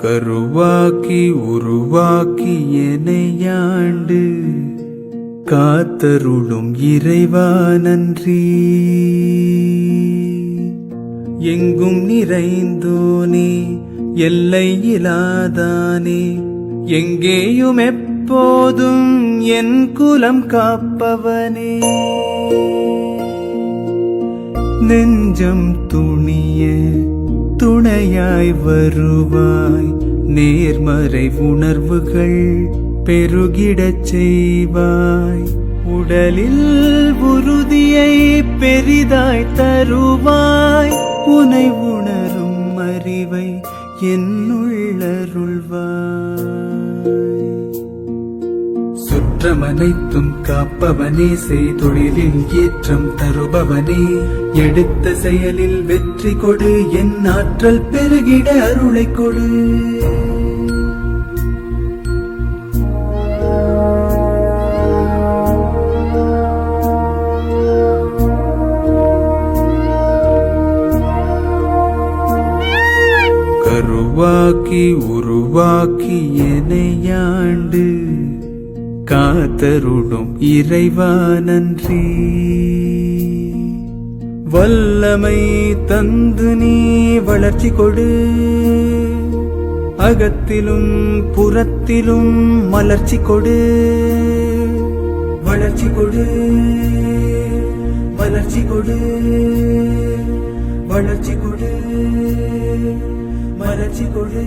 கருவாக்கி உருவாக்கி எனையாண்டு காத்தருளும் இறைவா நன்றி. எங்கும் நிறைந்தோனே எல்லை இலாதானே, எங்கேயும் எப்போதும் என் குலம் காப்பவனே. நெஞ்சம் துணிய துணையாய் வருவாய், நேர்மறை உணர்வுகள் பெருகிடச் செய்வாய். உடலில் உறுதியை பெரிதாய் தருவாய், உனை உணரும் அறிவை என்னுள்ளருள்வாய். சுற்றமனைத்தும் காப்பவனே, செய்தொழிலில் ஏற்றம் தருபவனே, எடுத்த செயலில் வெற்றி கொடு, என் ஆற்றல் பெருகிட அருளை கொடு. கருவாக்கி உருவாக்கி எனையாண்டு காத்தருளும் இறைவா நன்றி. வல்லமை தந்து நீ வளர்ச்சி கொடு, அகத்திலும் புறத்திலும் மலர்ச்சி கொடு. வளர்ச்சி கொடு, வளர்ச்சி கொடு, வளர்ச்சி கொடு, மலர்ச்சி கொடு.